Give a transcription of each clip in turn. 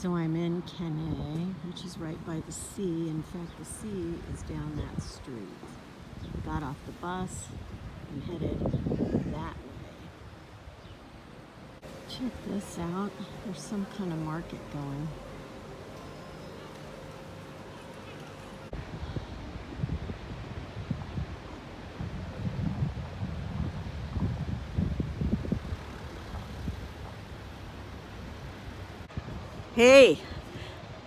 So I'm in Canet, which is right by the sea. In fact, the sea is down that street. I got off the bus and headed that way. Check this out. There's some kind of market going. Hey,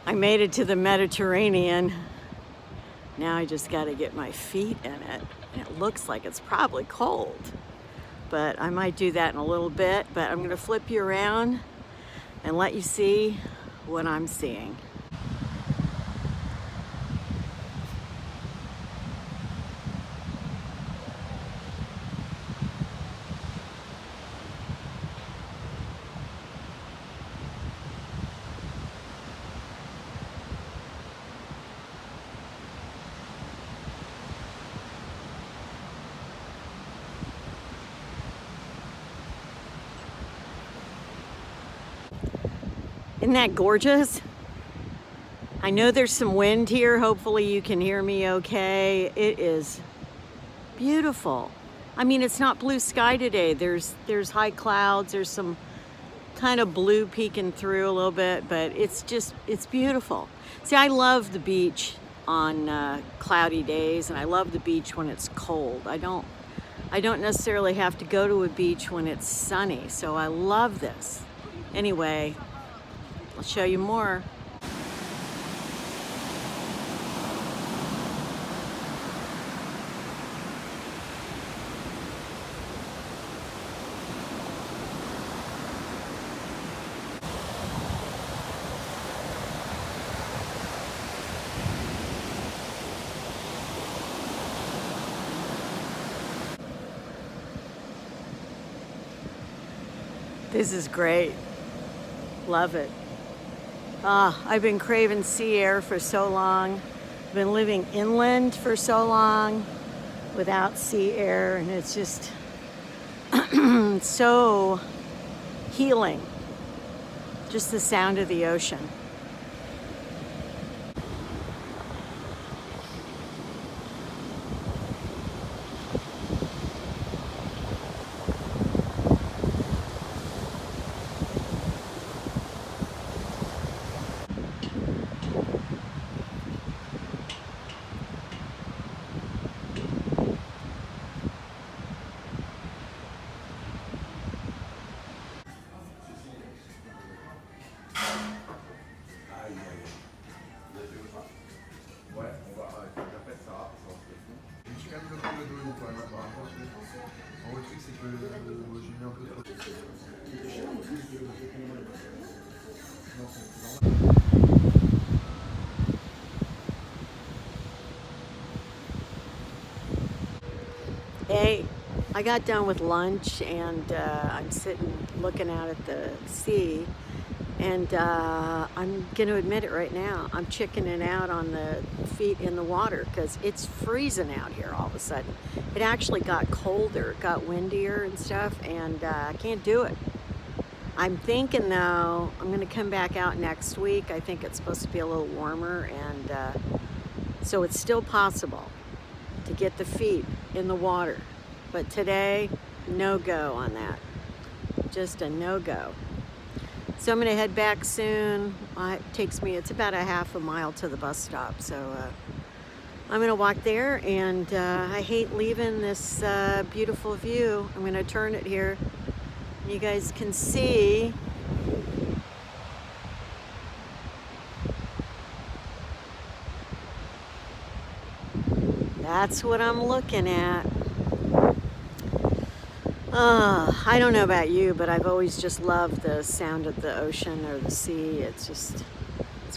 I made it to the Mediterranean. Now I just got to get my feet in it. And it looks like it's probably cold, but I might do that in a little bit. But I'm going to flip you around and let you see what I'm seeing. Isn't that gorgeous? I know there's some wind here. Hopefully you can hear me okay. It is beautiful. I mean, it's not blue sky today. There's high clouds. There's some kind of blue peeking through a little bit, but it's beautiful. See, I love the beach on cloudy days, and I love the beach when it's cold. I don't necessarily have to go to a beach when it's sunny, so I love this. Anyway, I'll show you more. This is great. Love it. I've been craving sea air for so long. I've been living inland for so long without sea air, and it's just so healing. Just the sound of the ocean. Hey, I got done with lunch and I'm sitting looking out at the sea, and I'm going to admit it right now, I'm chickening out on the feet in the water because it's freezing out here all of a sudden. It actually got colder, it got windier and stuff, and I can't do it. I'm thinking though, I'm going to come back out next week. I think it's supposed to be a little warmer, and so it's still possible to get the feet in the water. But today, no go on that. Just a no go. So I'm gonna head back soon. It's about a half a mile to the bus stop. So I'm gonna walk there, and I hate leaving this beautiful view. I'm gonna turn it here. You guys can see that's what I'm looking at. I don't know about you, but I've always just loved the sound of the ocean or the sea. It's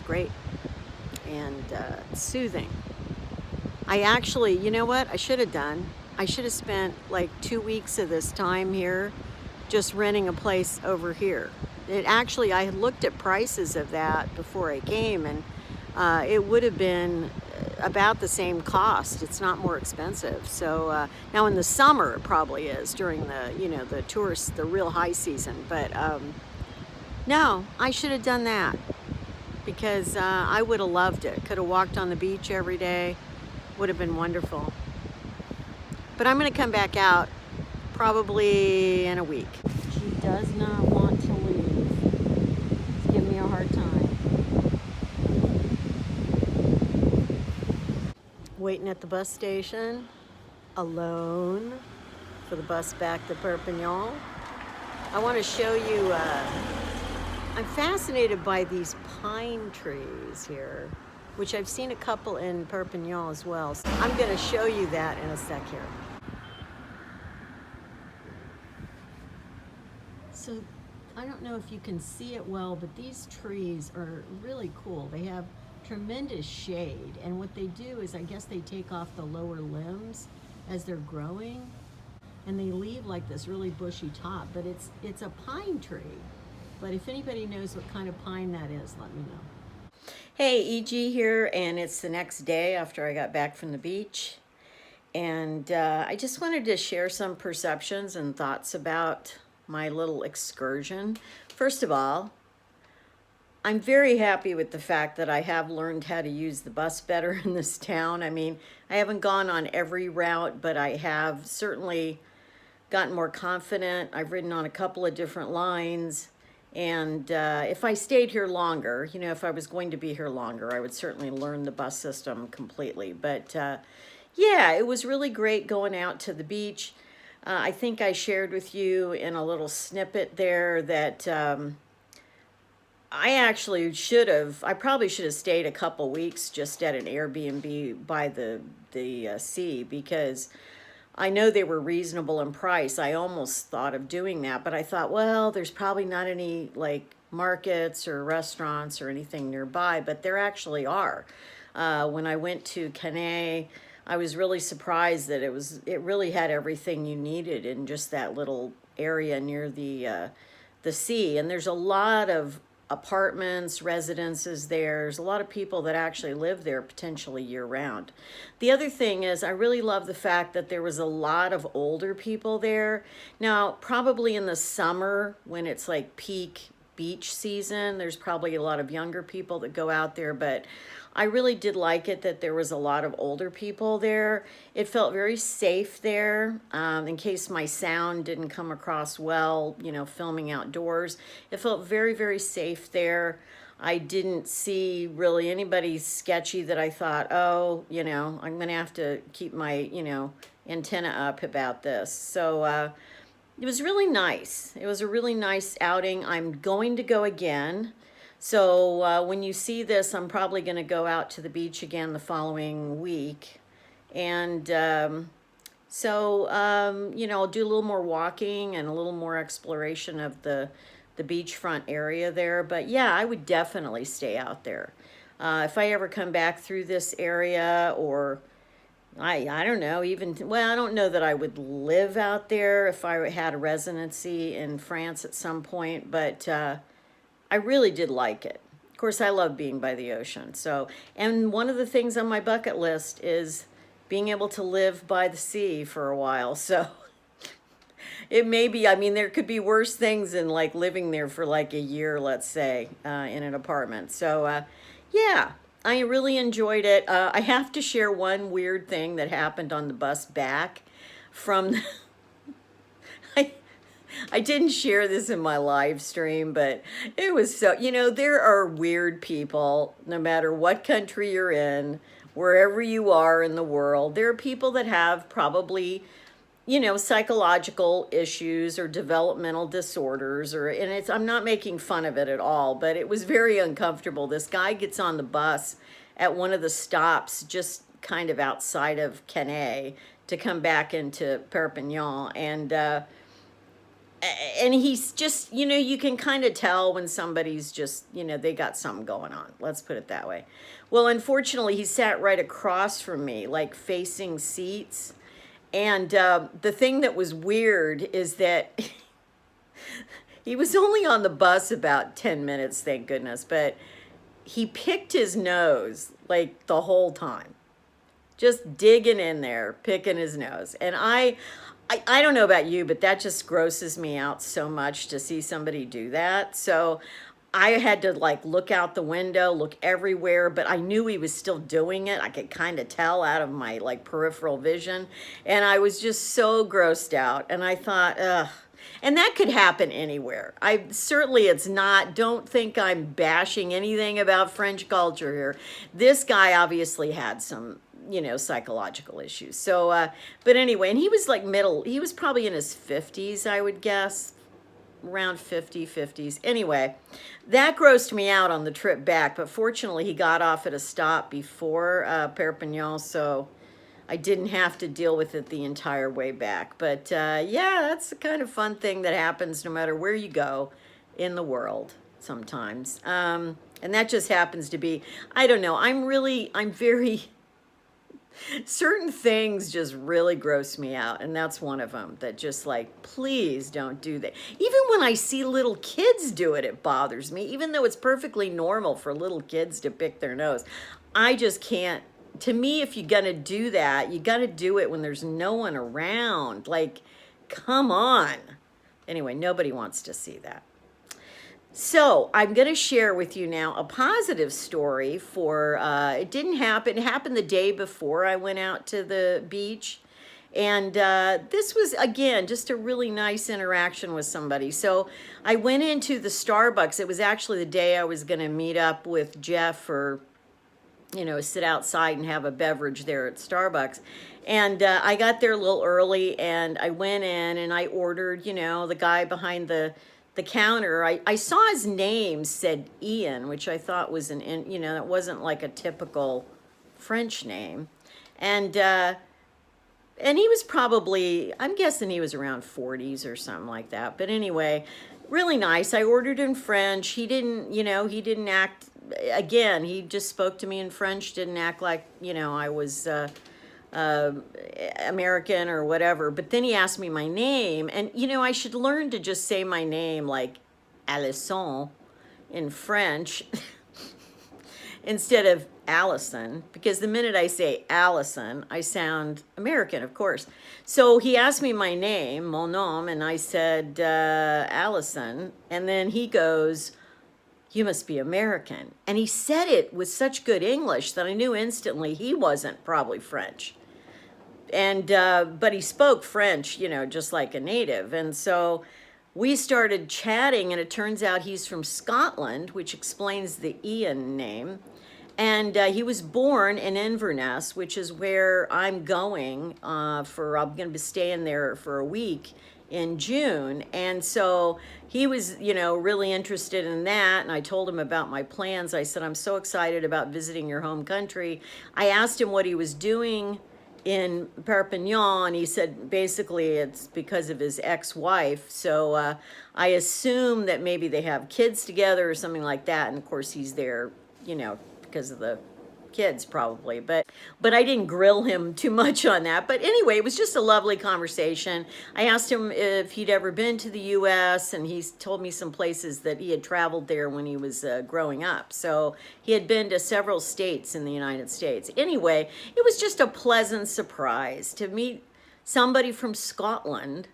great and soothing. I actually, you know what I should have done? I should have spent like 2 weeks of this time here just renting a place over here. I had looked at prices of that before I came, and it would have been about the same cost. It's not more expensive. So now in the summer it probably is during the tourist, the real high season. But no, I should have done that. because I would have loved it. Could have walked on the beach every day. Would have been wonderful. But I'm going to come back out probably in a week. She does not want to leave. She's giving me a hard time. Waiting at the bus station, alone, for the bus back to Perpignan. I want to show you, I'm fascinated by these pine trees here, which I've seen a couple in Perpignan as well. So I'm going to show you that in a sec here. So I don't know if you can see it well, but these trees are really cool. They have tremendous shade, and what they do is I guess they take off the lower limbs as they're growing, and they leave like this really bushy top, but it's a pine tree. But if anybody knows what kind of pine that is, let me know. Hey, EG here, and it's the next day after I got back from the beach, and I just wanted to share some perceptions and thoughts about my little excursion. First of all, I'm very happy with the fact that I have learned how to use the bus better in this town. I mean, I haven't gone on every route, but I have certainly gotten more confident. I've ridden on a couple of different lines. And if I stayed here longer, you know, if I was going to be here longer, I would certainly learn the bus system completely. But yeah, it was really great going out to the beach. I think I shared with you in a little snippet there that I probably should have stayed a couple weeks just at an Airbnb by the sea, because I know they were reasonable in price. I almost thought of doing that, but I thought, well, there's probably not any like markets or restaurants or anything nearby, but there actually are. When I went to Canet, I was really surprised that it really had everything you needed in just that little area near the sea. And there's a lot of apartments, residences there. There's a lot of people that actually live there potentially year round. The other thing is I really love the fact that there was a lot of older people there. Now, probably in the summer when it's like peak beach season, there's probably a lot of younger people that go out there, but I really did like it that there was a lot of older people there. It felt very safe there, in case my sound didn't come across well, you know, filming outdoors. It felt very, very safe there. I didn't see really anybody sketchy that I thought, oh, you know, I'm going to have to keep my, you know, antenna up about this. So it was really nice. It was a really nice outing. I'm going to go again. So when you see this, I'm probably going to go out to the beach again the following week. And you know, I'll do a little more walking and a little more exploration of the beachfront area there. But yeah, I would definitely stay out there. If I ever come back through this area, or I don't know, well, I don't know that I would live out there if I had a residency in France at some point, but I really did like it. Of course, I love being by the ocean. So, and one of the things on my bucket list is being able to live by the sea for a while. So it may be, I mean, there could be worse things than like living there for like a year, let's say, in an apartment. So yeah, I really enjoyed it. I have to share one weird thing that happened on the bus back from I didn't share this in my live stream, but it was so, you know, there are weird people, no matter what country you're in, wherever you are in the world. There are people that have probably, you know, psychological issues or developmental disorders, and I'm not making fun of it at all, but it was very uncomfortable. This guy gets on the bus at one of the stops just kind of outside of Canet to come back into Perpignan, and he's just, you know, you can kind of tell when somebody's just, you know, they got something going on. Let's put it that way. Well, unfortunately, he sat right across from me, like facing seats. And the thing that was weird is that he was only on the bus about 10 minutes, thank goodness. But he picked his nose like the whole time. Just digging in there, picking his nose. And I don't know about you, but that just grosses me out so much to see somebody do that. So I had to like look out the window, look everywhere, but I knew he was still doing it. I could kind of tell out of my like peripheral vision. And I was just so grossed out. And I thought, ugh. And that could happen anywhere. I certainly, it's not, don't think I'm bashing anything about French culture here. This guy obviously had some, you know, psychological issues. So, but anyway, and he was like he was probably in his 50s, I would guess, around 50s. Anyway, that grossed me out on the trip back, but fortunately he got off at a stop before Perpignan, so I didn't have to deal with it the entire way back. But yeah, that's the kind of fun thing that happens no matter where you go in the world sometimes. And that just happens to be, I don't know, I'm very certain things just really gross me out, and that's one of them. That just like, please don't do that. Even when I see little kids do it, it bothers me, even though it's perfectly normal for little kids to pick their nose. I just can't. To me, if you're gonna do that, you gotta do it when there's no one around. Like, come on. Anyway, nobody wants to see that. So I'm going to share with you now a positive story for, it didn't happen. It happened the day before I went out to the beach. And this was, again, just a really nice interaction with somebody. So I went into the Starbucks. It was actually the day I was going to meet up with Jeff for, you know, sit outside and have a beverage there at Starbucks. And I got there a little early, and I went in and I ordered, you know, the guy behind the counter, I saw his name said Ian, which I thought was you know, that wasn't like a typical French name. And he was probably, I'm guessing he was around 40s or something like that. But anyway, really nice. I ordered in French. He didn't, you know, he didn't act, again, he just spoke to me in French, didn't act like, you know, I was American or whatever. But then he asked me my name, and you know, I should learn to just say my name like Alison in French instead of Allison, because the minute I say Allison, I sound American, of course. So he asked me my name, mon nom, and I said Allison, and then he goes, "You must be American." And he said it with such good English that I knew instantly he wasn't probably French. And but he spoke French, you know, just like a native. And so we started chatting, and it turns out he's from Scotland, which explains the Ian name. And he was born in Inverness, which is where I'm going I'm going to be staying there for a week in June. And so he was, you know, really interested in that. And I told him about my plans. I said, I'm so excited about visiting your home country. I asked him what he was doing in Perpignan, and he said basically it's because of his ex-wife. So I assume that maybe they have kids together or something like that. And of course he's there, you know, because of the kids probably, but I didn't grill him too much on that. But anyway, it was just a lovely conversation. I asked him if he'd ever been to the US, and he told me some places that he had traveled there when he was growing up. So he had been to several states in the United States. Anyway, it was just a pleasant surprise to meet somebody from Scotland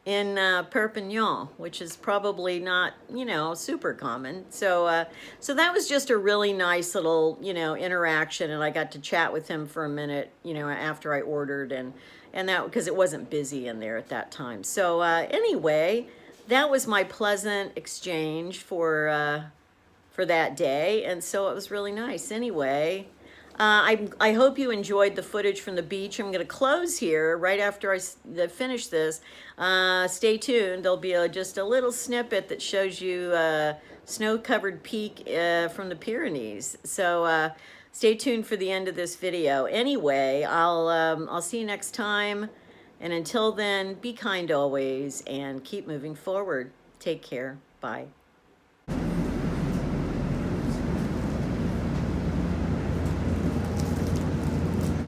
in Perpignan, which is probably not, you know, super common. So so that was just a really nice little, you know, interaction, and I got to chat with him for a minute, you know, after I ordered, and that because it wasn't busy in there at that time. So anyway, that was my pleasant exchange for that day, and so it was really nice. Anyway, I hope you enjoyed the footage from the beach. I'm going to close here right after I finish this. Stay tuned. There'll be just a little snippet that shows you snow-covered peak from the Pyrenees. So stay tuned for the end of this video. Anyway, I'll see you next time. And until then, be kind always and keep moving forward. Take care. Bye.